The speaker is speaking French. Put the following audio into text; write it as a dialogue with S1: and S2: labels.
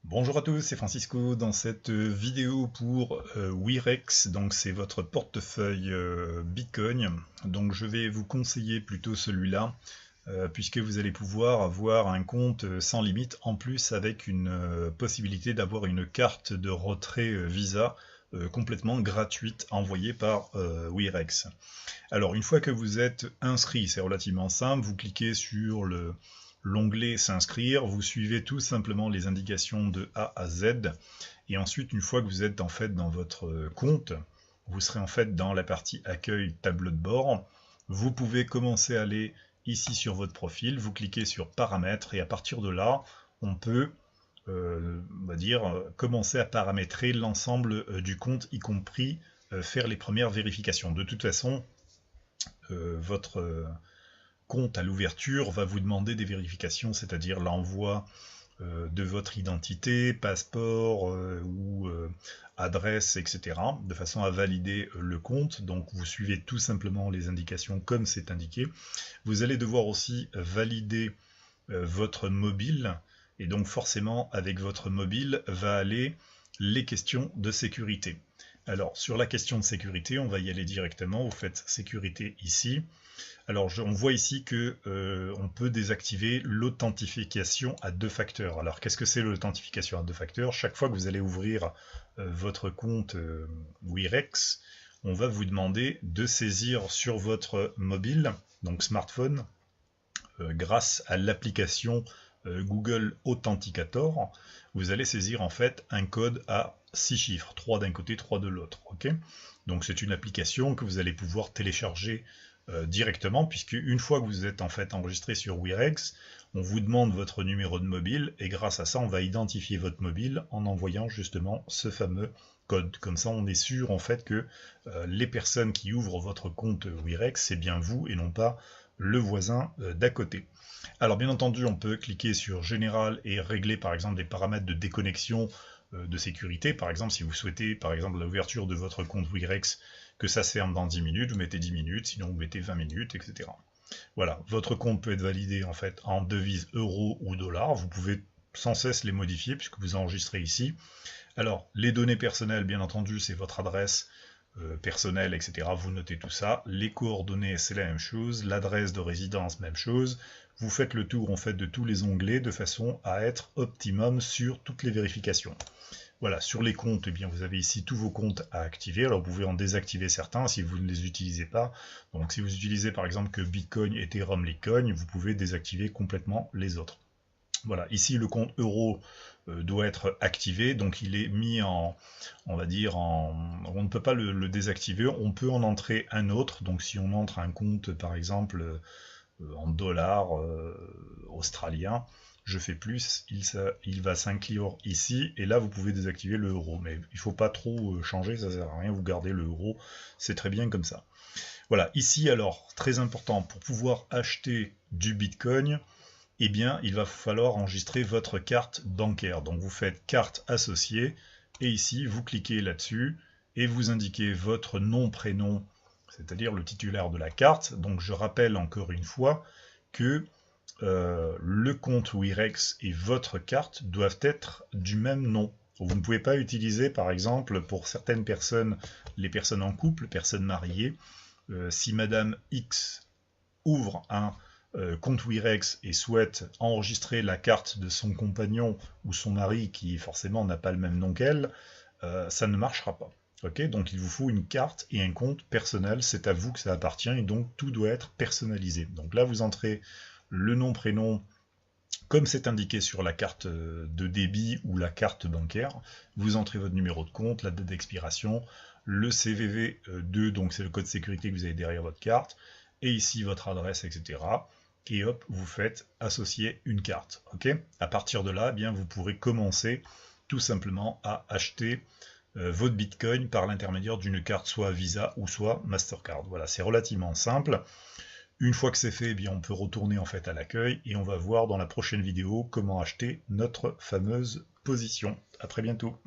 S1: Bonjour à tous, c'est Francisco dans cette vidéo pour Wirex, donc c'est votre portefeuille Bitcoin. Donc je vais vous conseiller plutôt celui-là, puisque vous allez pouvoir avoir un compte sans limite, en plus avec une possibilité d'avoir une carte de retrait Visa complètement gratuite envoyée par Wirex. Alors une fois que vous êtes inscrit, c'est relativement simple, vous cliquez sur l'onglet s'inscrire, vous suivez tout simplement les indications de A à Z, et ensuite une fois que vous êtes en fait dans votre compte, vous serez en fait dans la partie accueil tableau de bord, vous pouvez commencer à aller ici sur votre profil, vous cliquez sur paramètres, et à partir de là, on peut on va dire, commencer à paramétrer l'ensemble du compte, y compris faire les premières vérifications. De toute façon, votre compte à l'ouverture va vous demander des vérifications, c'est-à-dire l'envoi de votre identité, passeport ou adresse, etc., de façon à valider le compte. Donc vous suivez tout simplement les indications comme c'est indiqué. Vous allez devoir aussi valider votre mobile, et donc forcément avec votre mobile va aller les questions de sécurité. Alors sur la question de sécurité, on va y aller directement, vous faites sécurité ici. Alors on voit ici que on peut désactiver l'authentification à deux facteurs. Alors qu'est-ce que c'est l'authentification à deux facteurs? Chaque fois que vous allez ouvrir votre compte Wirex, on va vous demander de saisir sur votre mobile, donc smartphone, grâce à l'application Google Authenticator, vous allez saisir en fait un code à 6 chiffres, 3 d'un côté, 3 de l'autre. Okay, donc c'est une application que vous allez pouvoir télécharger directement, puisque une fois que vous êtes en fait enregistré sur Wirex, on vous demande votre numéro de mobile, et grâce à ça on va identifier votre mobile en envoyant justement ce fameux code. Comme ça on est sûr en fait que les personnes qui ouvrent votre compte Wirex, c'est bien vous et non pas le voisin d'à côté. Alors bien entendu, on peut cliquer sur Général et régler par exemple des paramètres de déconnexion de sécurité. Par exemple, si vous souhaitez par exemple l'ouverture de votre compte Wirex, que ça se ferme dans 10 minutes, vous mettez 10 minutes, sinon vous mettez 20 minutes, etc. Voilà, votre compte peut être validé en fait en devise euro ou dollar. Vous pouvez sans cesse les modifier puisque vous enregistrez ici. Alors, les données personnelles, bien entendu, c'est votre adresse personnelle, etc. Vous notez tout ça. Les coordonnées, c'est la même chose. L'adresse de résidence, même chose. Vous faites le tour en fait de tous les onglets de façon à être optimum sur toutes les vérifications. Voilà, sur les comptes, eh bien, vous avez ici tous vos comptes à activer. Alors vous pouvez en désactiver certains si vous ne les utilisez pas. Donc si vous utilisez par exemple que Bitcoin, Ethereum, Litecoin, vous pouvez désactiver complètement les autres. Voilà, ici le compte euro doit être activé, donc il est mis en, on va dire, on ne peut pas le désactiver, on peut en entrer un autre. Donc si on entre un compte par exemple en dollars australiens, je fais plus, il va s'inclure ici, et là vous pouvez désactiver le euro, mais il ne faut pas trop changer, ça sert à rien, vous gardez le euro, c'est très bien comme ça. Voilà, ici alors, très important, pour pouvoir acheter du Bitcoin, eh bien, il va falloir enregistrer votre carte bancaire. Donc vous faites carte associée, et ici vous cliquez là-dessus, et vous indiquez votre nom, prénom, c'est-à-dire le titulaire de la carte. Donc je rappelle encore une fois que le compte Wirex et votre carte doivent être du même nom. Vous ne pouvez pas utiliser, par exemple, pour certaines personnes, les personnes en couple, personnes mariées, si Madame X ouvre un compte Wirex et souhaite enregistrer la carte de son compagnon ou son mari qui forcément n'a pas le même nom qu'elle, ça ne marchera pas. Okay, donc il vous faut une carte et un compte personnel, c'est à vous que ça appartient, et donc tout doit être personnalisé. Donc là vous entrez le nom, prénom, comme c'est indiqué sur la carte de débit ou la carte bancaire, vous entrez votre numéro de compte, la date d'expiration, le CVV2, donc c'est le code sécurité que vous avez derrière votre carte, et ici votre adresse, etc. Et hop, vous faites associer une carte. Okay, à partir de là, eh bien, vous pourrez commencer tout simplement à acheter votre Bitcoin par l'intermédiaire d'une carte soit Visa ou soit Mastercard. Voilà, c'est relativement simple. Une fois que c'est fait, eh bien, on peut retourner en fait à l'accueil, et on va voir dans la prochaine vidéo comment acheter notre fameuse position. À très bientôt.